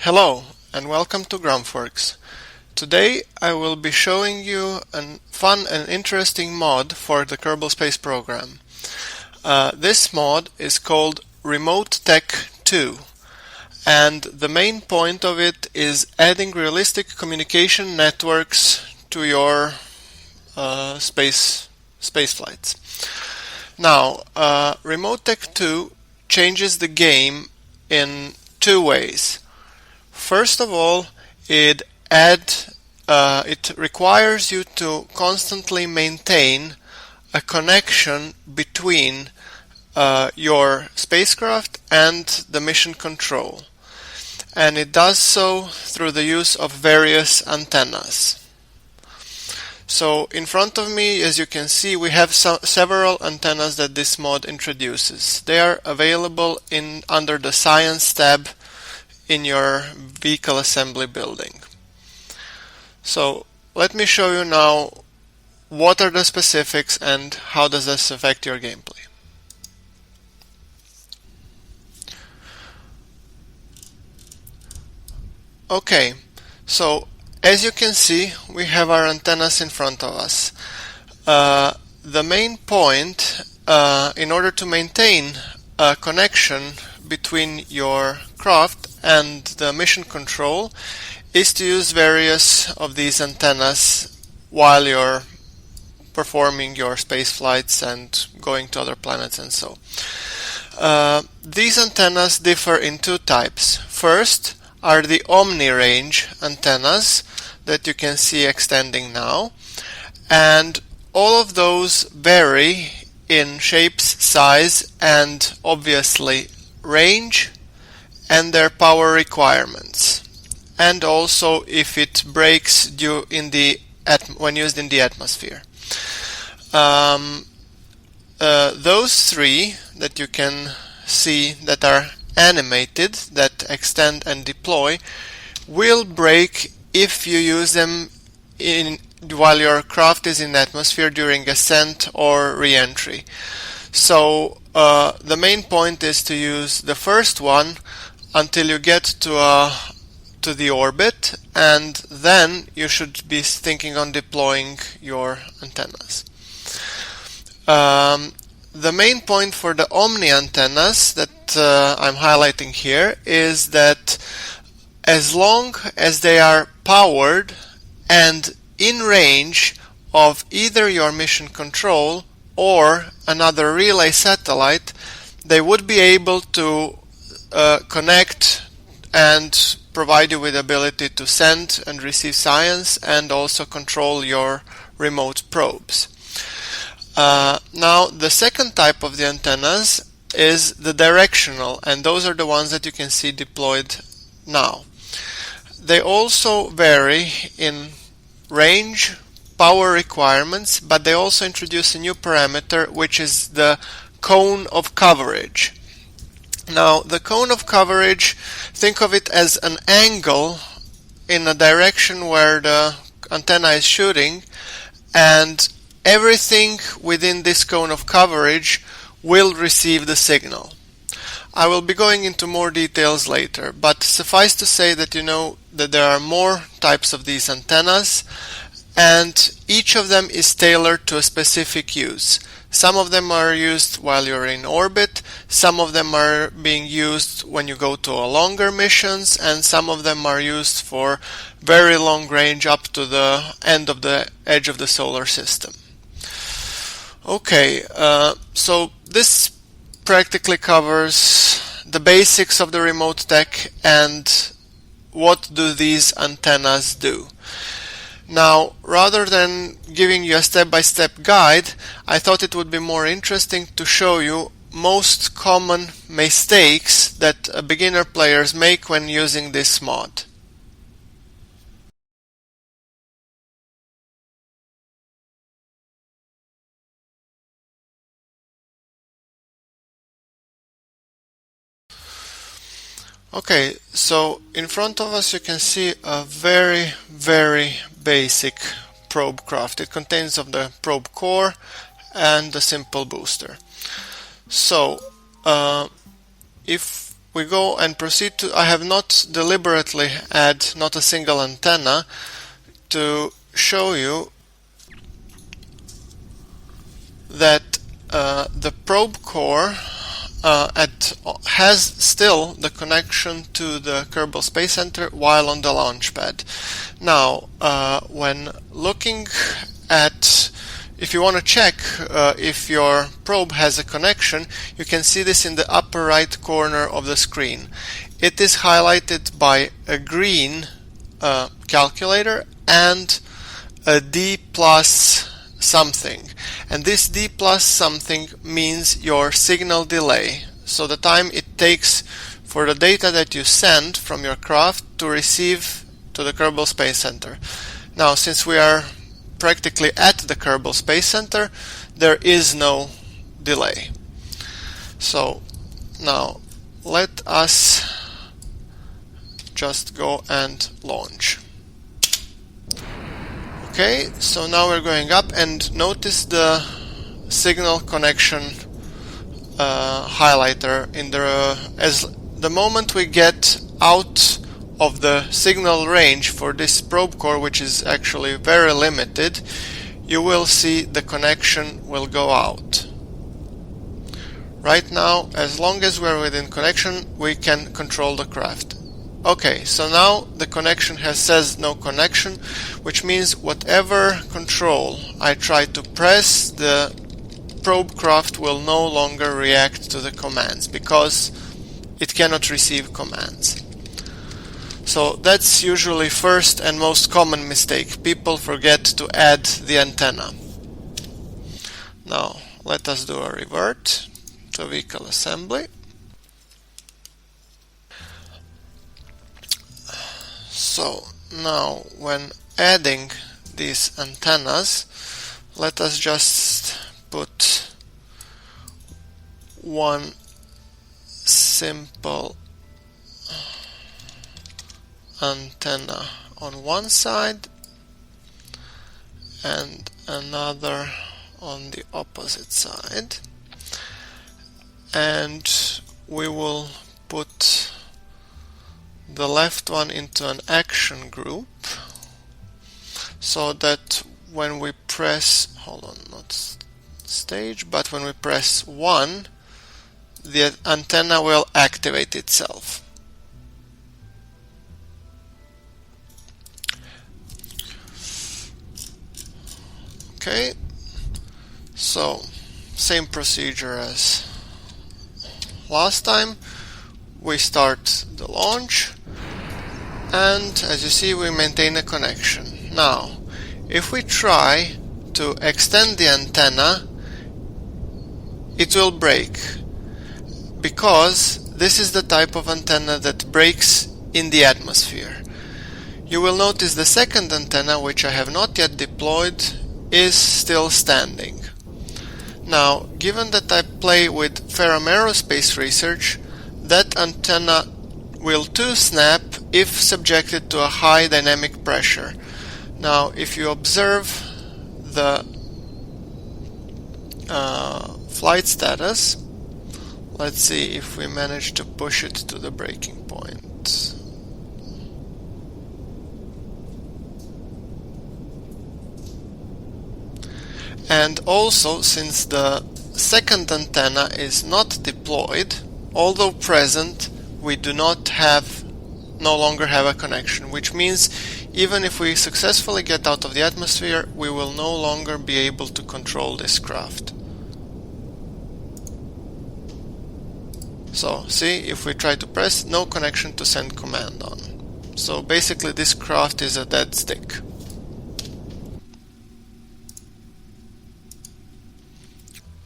Hello and welcome to Grumpworks. Today I will be showing you a fun and interesting mod for the Kerbal Space program. This mod is called RemoteTech 2, and the main point of it is adding realistic communication networks to your space flights. Now, RemoteTech 2 changes the game in two ways. First of all, it requires you to constantly maintain a connection between your spacecraft and the mission control, and it does so through the use of various antennas. So in front of me, as you can see, we have several antennas that this mod introduces. They are available under the Science tab in your vehicle assembly building. So let me show you now what are the specifics and how does this affect your gameplay. Okay, so as you can see, we have our antennas in front of us. The main point, in order to maintain a connection between your craft and the mission control, is to use various of these antennas while you're performing your space flights and going to other planets and so. These antennas differ in two types. First are the omni-range antennas that you can see extending now, and all of those vary in shapes, size, and obviously range and their power requirements, and also if it breaks when used in the atmosphere. Those three that you can see that are animated, that extend and deploy, will break if you use them while your craft is in the atmosphere during ascent or re-entry. So the main point is to use the first one until you get to the orbit, and then you should be thinking on deploying your antennas. The main point for the Omni antennas that I'm highlighting here is that as long as they are powered and in range of either your mission control or another relay satellite, they would be able to connect and provide you with the ability to send and receive science and also control your remote probes. Now, the second type of the antennas is the directional, and those are the ones that you can see deployed now. They also vary in range, power requirements, but they also introduce a new parameter, which is the cone of coverage. Now, the cone of coverage, think of it as an angle in a direction where the antenna is shooting, and everything within this cone of coverage will receive the signal. I will be going into more details later, but suffice to say that you know that there are more types of these antennas, and each of them is tailored to a specific use. Some of them are used while you're in orbit, some of them are being used when you go to a longer missions, and some of them are used for very long range up to the end of the edge of the solar system. Okay, so this practically covers the basics of the RemoteTech and what do these antennas do. Now, rather than giving you a step-by-step guide, I thought it would be more interesting to show you most common mistakes that beginner players make when using this mod. Okay, so in front of us you can see a very basic probe craft. It contains of the probe core and the simple booster. So if we go and proceed to, I have not deliberately add not a single antenna to show you that the probe core has still the connection to the Kerbal Space Center while on the launch pad. Now, when looking at, if you want to check if your probe has a connection, you can see this in the upper right corner of the screen. It is highlighted by a green calculator and a D plus something, and this D plus something means your signal delay, so the time it takes for the data that you send from your craft to receive to the Kerbal Space Center. Now, since we are practically at the Kerbal Space Center, there is no delay. So now let us just go and launch. Okay, so now we're going up, and notice the signal connection highlighter in as the moment we get out of the signal range for this probe core, which is actually very limited, you will see the connection will go out. Right now, as long as we're within connection, we can control the craft. Okay, so now the connection says no connection, which means whatever control I try to press, the probe craft will no longer react to the commands because it cannot receive commands. So that's usually first and most common mistake. People forget to add the antenna. Now let us do a revert to vehicle assembly. So now when adding these antennas, let us just put one simple antenna on one side and another on the opposite side, and we will put the left one into an action group so that when we press, hold on, not stage, but when we press 1, the antenna will activate itself. Okay, so same procedure as last time. We start the launch, and as you see, we maintain a connection. Now, if we try to extend the antenna, it will break, because this is the type of antenna that breaks in the atmosphere. You will notice the second antenna, which I have not yet deployed, is still standing. Now, given that I play with ferroaerospace research, that antenna will too snap if subjected to a high dynamic pressure. Now, if you observe the flight status, let's see if we manage to push it to the breaking point. And also, since the second antenna is not deployed, although present, we do not no longer have a connection, which means even if we successfully get out of the atmosphere, we will no longer be able to control this craft. So, see, if we try to press, no connection to send command on. So basically this craft is a dead stick.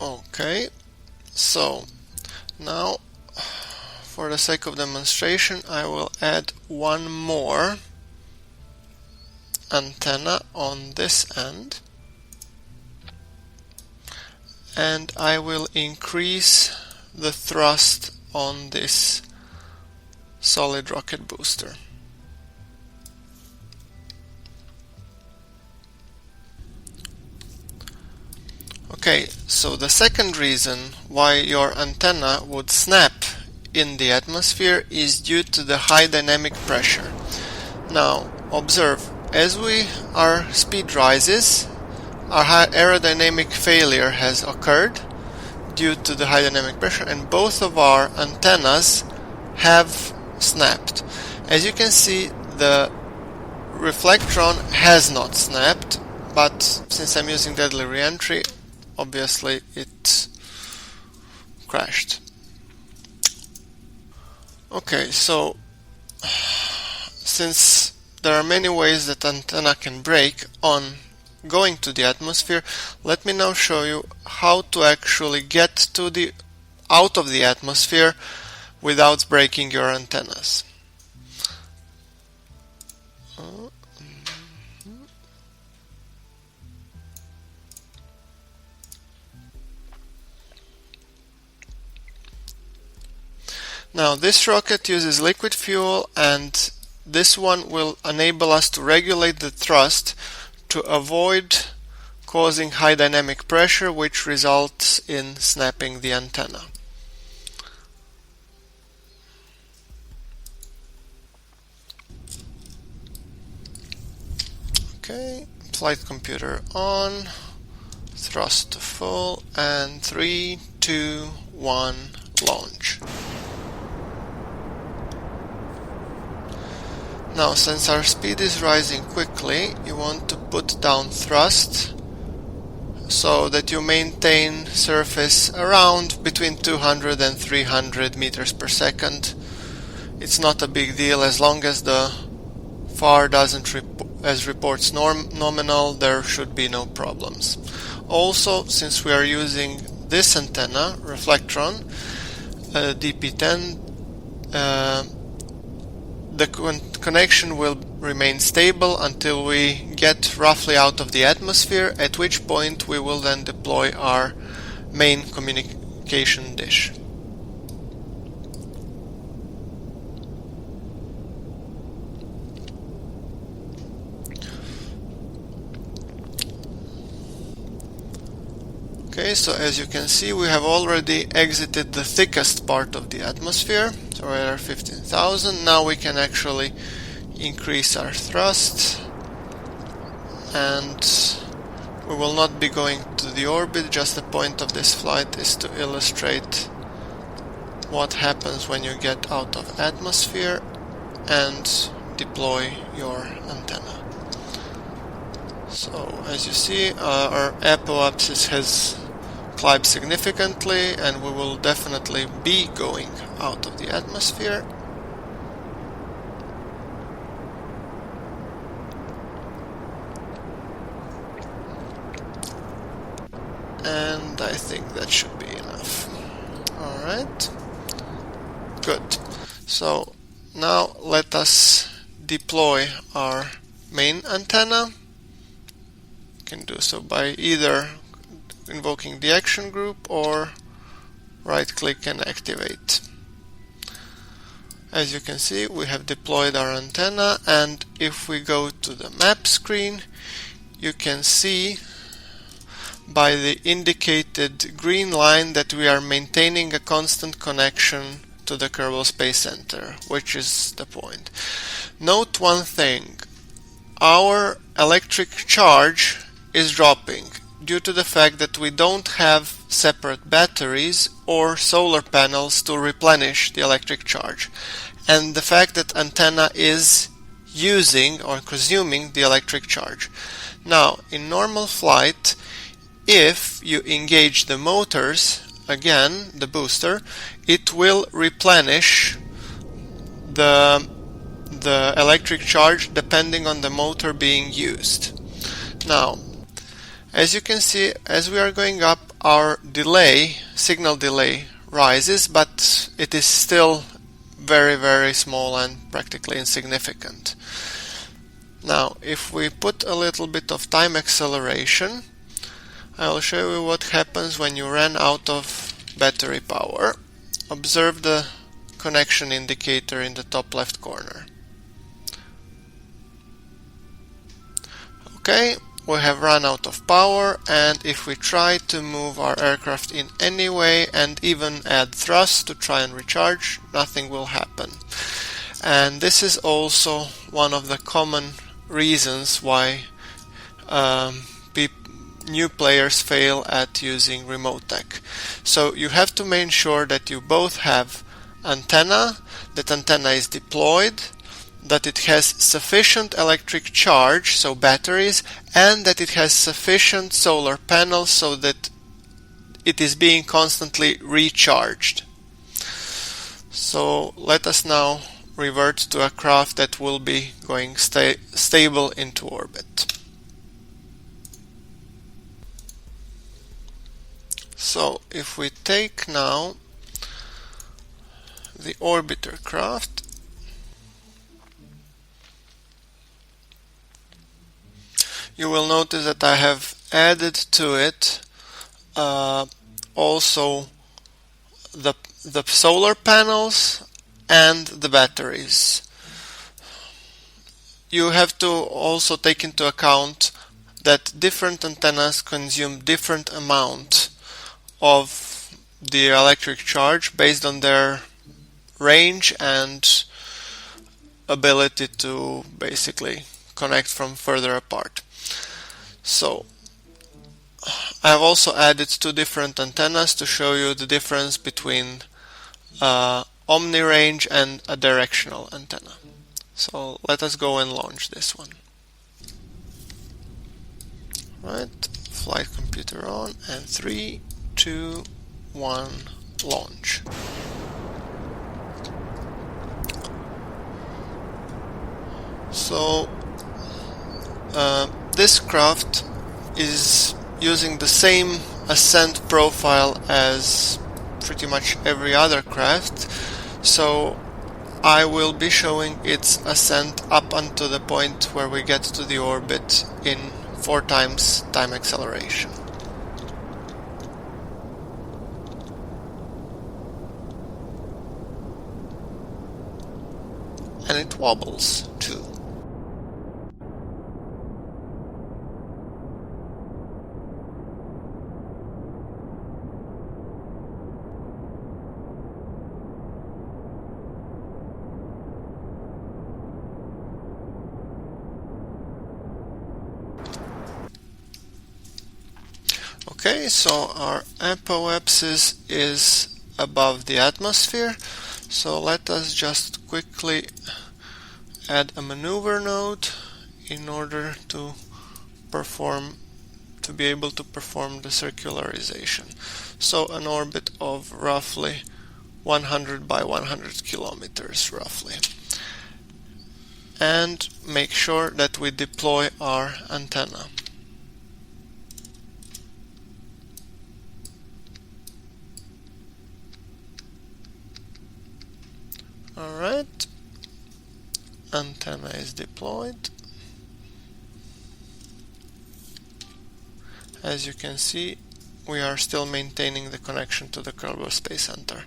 Okay, so now for the sake of demonstration, I will add one more antenna on this end, and I will increase the thrust on this solid rocket booster. Okay, so the second reason why your antenna would snap in the atmosphere is due to the high dynamic pressure. Now observe, as our speed rises, our aerodynamic failure has occurred due to the high dynamic pressure, and both of our antennas have snapped. As you can see, the reflectron has not snapped, but since I'm using deadly reentry, obviously it crashed. Okay, so since there are many ways that antenna can break on going to the atmosphere, let me now show you how to actually get to out of the atmosphere without breaking your antennas. Now this rocket uses liquid fuel, and this one will enable us to regulate the thrust to avoid causing high dynamic pressure, which results in snapping the antenna. Okay, flight computer on, thrust to full, and 3, 2, 1, launch. Now, since our speed is rising quickly, you want to put down thrust so that you maintain surface around between 200 and 300 meters per second. It's not a big deal as long as the FAR doesn't reports nominal, there should be no problems. Also, since we are using this antenna, reflectron, DP10, the connection will remain stable until we get roughly out of the atmosphere, at which point we will then deploy our main communication dish. Okay, so as you can see, we have already exited the thickest part of the atmosphere, so we're at 15,000. Now we can actually increase our thrust, and we will not be going to the orbit. Just the point of this flight is to illustrate what happens when you get out of atmosphere and deploy your antenna. So as you see, our apoapsis has climbed significantly, and we will definitely be going out of the atmosphere. And I think that should be enough. Alright, good. So now let us deploy our main antenna. You can do so by either invoking the action group or right click and activate. As you can see, we have deployed our antenna, and if we go to the map screen, you can see by the indicated green line that we are maintaining a constant connection to the Kerbal Space Center, which is the point. Note one thing: our electric charge is dropping due to the fact that we don't have separate batteries or solar panels to replenish the electric charge, and the fact that antenna is using or consuming the electric charge. Now, in normal flight, if you engage the motors, again, the booster, it will replenish the electric charge depending on the motor being used. Now, as you can see, as we are going up, our signal delay rises, but it is still very, very small and practically insignificant. Now, if we put a little bit of time acceleration, I'll show you what happens when you run out of battery power. Observe the connection indicator in the top left corner. Okay, we have run out of power, and if we try to move our aircraft in any way and even add thrust to try and recharge, nothing will happen. And this is also one of the common reasons why new players fail at using RemoteTech. So you have to make sure that you both have antenna, that antenna is deployed, that it has sufficient electric charge, so batteries, and that it has sufficient solar panels so that it is being constantly recharged. So let us now revert to a craft that will be going stable into orbit. So if we take now the orbiter craft, you will notice that I have added to it also the solar panels and the batteries. You have to also take into account that different antennas consume different amount of the electric charge based on their range and ability to basically connect from further apart. So I have also added two different antennas to show you the difference between omni range and a directional antenna. So let us go and launch this one. Right, flight computer on, and 3, 2, 1, launch. So this craft is using the same ascent profile as pretty much every other craft, so I will be showing its ascent up until the point where we get to the orbit in 4 times time acceleration. And it wobbles too. Okay, so our apoapsis is above the atmosphere, so let us just quickly add a maneuver node in order to be able to perform the circularization. So an orbit of roughly 100 by 100 kilometers roughly. And make sure that we deploy our antenna. Alright, antenna is deployed. As you can see, we are still maintaining the connection to the Kerbal Space Center.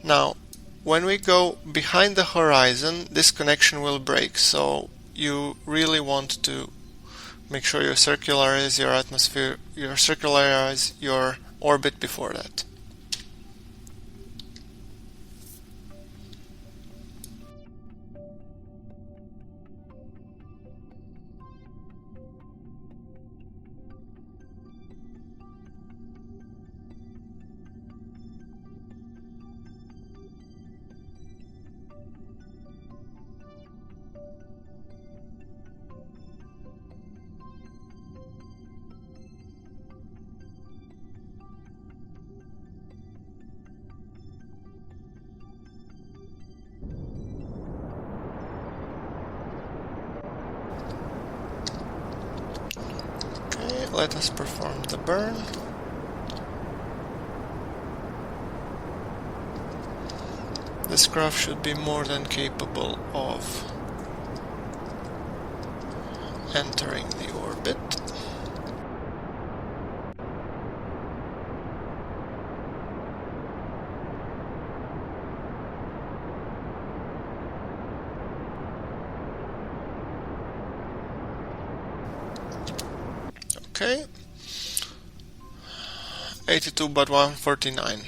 Now, when we go behind the horizon, this connection will break, so you really want to make sure you circularize your atmosphere, circularize your orbit before that. Let us perform the burn. This craft should be more than capable of entering the orbit. Okay, 82 but 149.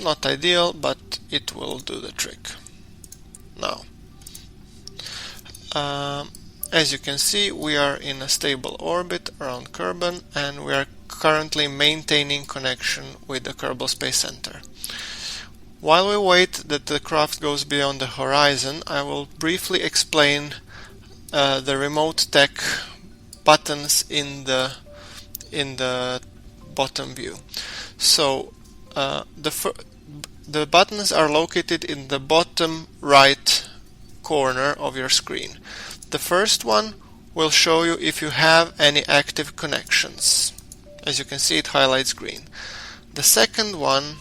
Not ideal, but it will do the trick. Now, as you can see, we are in a stable orbit around Kerbal, and we are currently maintaining connection with the Kerbal Space Center. While we wait that the craft goes beyond the horizon, I will briefly explain the RemoteTech buttons in the bottom view. So the buttons are located in the bottom right corner of your screen. The first one will show you if you have any active connections. As you can see, it highlights green. The second one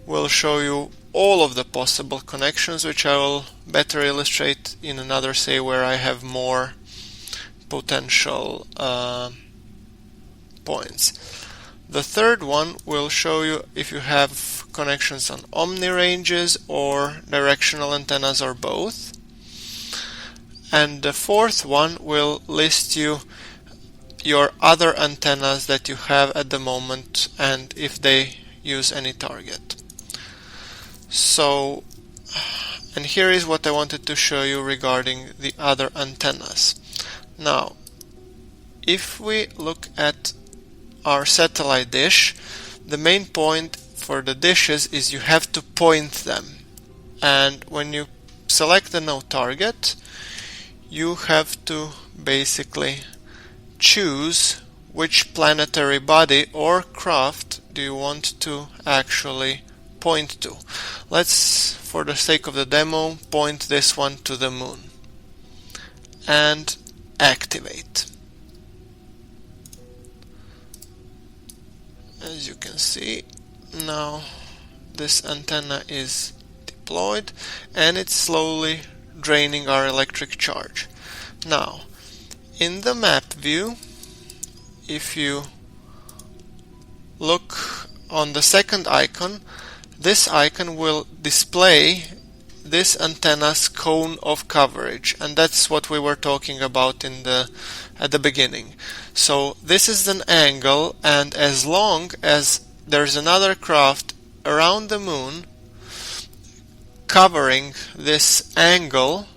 will show you all of the possible connections, which I will better illustrate in another say where I have more potential points. The third one will show you if you have connections on omni ranges or directional antennas or both. And the fourth one will list you your other antennas that you have at the moment and if they use any target. So, and here is what I wanted to show you regarding the other antennas. Now, if we look at our satellite dish, the main point for the dishes is you have to point them. And when you select the no target, you have to basically choose which planetary body or craft do you want to actually point to. Let's, for the sake of the demo, point this one to the moon and activate. As you can see, now this antenna is deployed and it's slowly draining our electric charge. Now, in the map view, if you look on the second icon, this icon will display this antenna's cone of coverage, and that's what we were talking about at the beginning. So this is an angle, and as long as there's another craft around the moon covering this angle,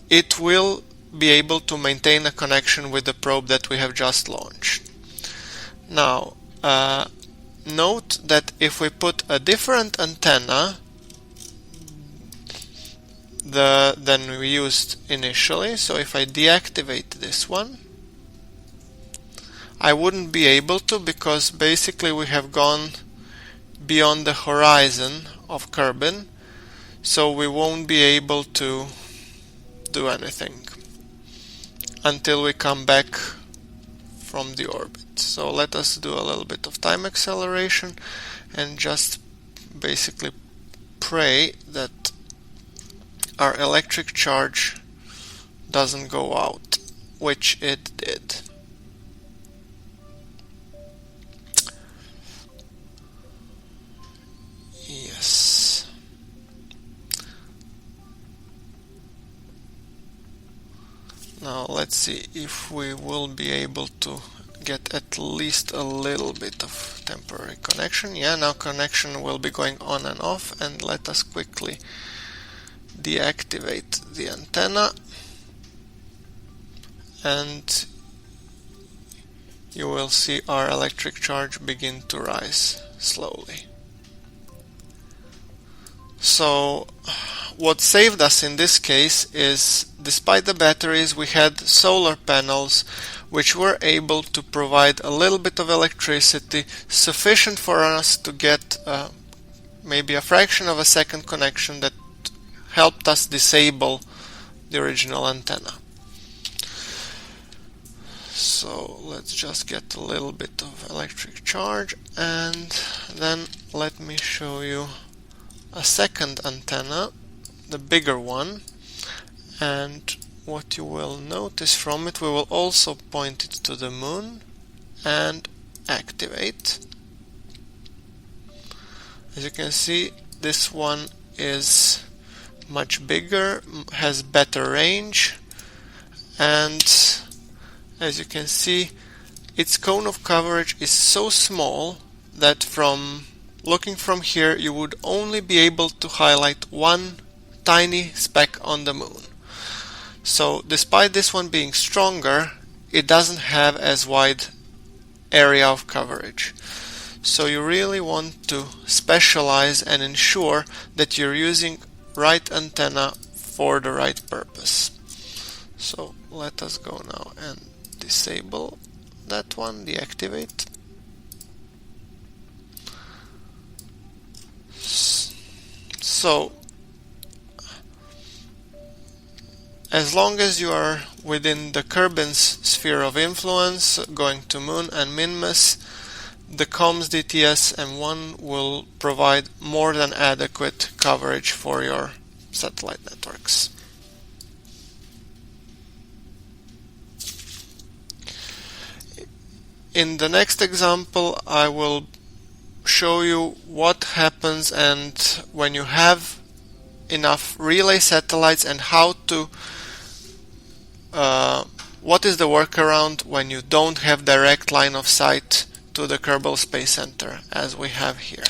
it will be able to maintain a connection with the probe that we have just launched. Now, note that if we put a different antenna than we used initially, so if I deactivate this one, I wouldn't be able to, because basically we have gone beyond the horizon of Kerbal, so we won't be able to do anything until we come back from the orbit. So let us do a little bit of time acceleration and just basically pray that our electric charge doesn't go out, which it did. Yes. Now let's see if we will be able to get at least a little bit of temporary connection. Yeah, now connection will be going on and off, and let us quickly deactivate the antenna, and you will see our electric charge begin to rise slowly. So what saved us in this case is, despite the batteries, we had solar panels which were able to provide a little bit of electricity sufficient for us to get maybe a fraction of a second connection that helped us disable the original antenna. So let's just get a little bit of electric charge, and then let me show you a second antenna, the bigger one, and what you will notice from it, we will also point it to the moon and activate. As you can see, this one is much bigger, has better range, and as you can see, its cone of coverage is so small that from looking from here you would only be able to highlight one tiny speck on the moon. So despite this one being stronger, it doesn't have as wide area of coverage. So you really want to specialize and ensure that you're using right antenna for the right purpose. So let us go now and disable that one, deactivate. So as long as you are within the Kerbin's sphere of influence, going to Moon and Minmus, the comms DTS M1 will provide more than adequate coverage for your satellite networks. In the next example, I will show you what happens and when you have enough relay satellites and how to what is the workaround when you don't have direct line of sight to the Kerbal Space Center as we have here.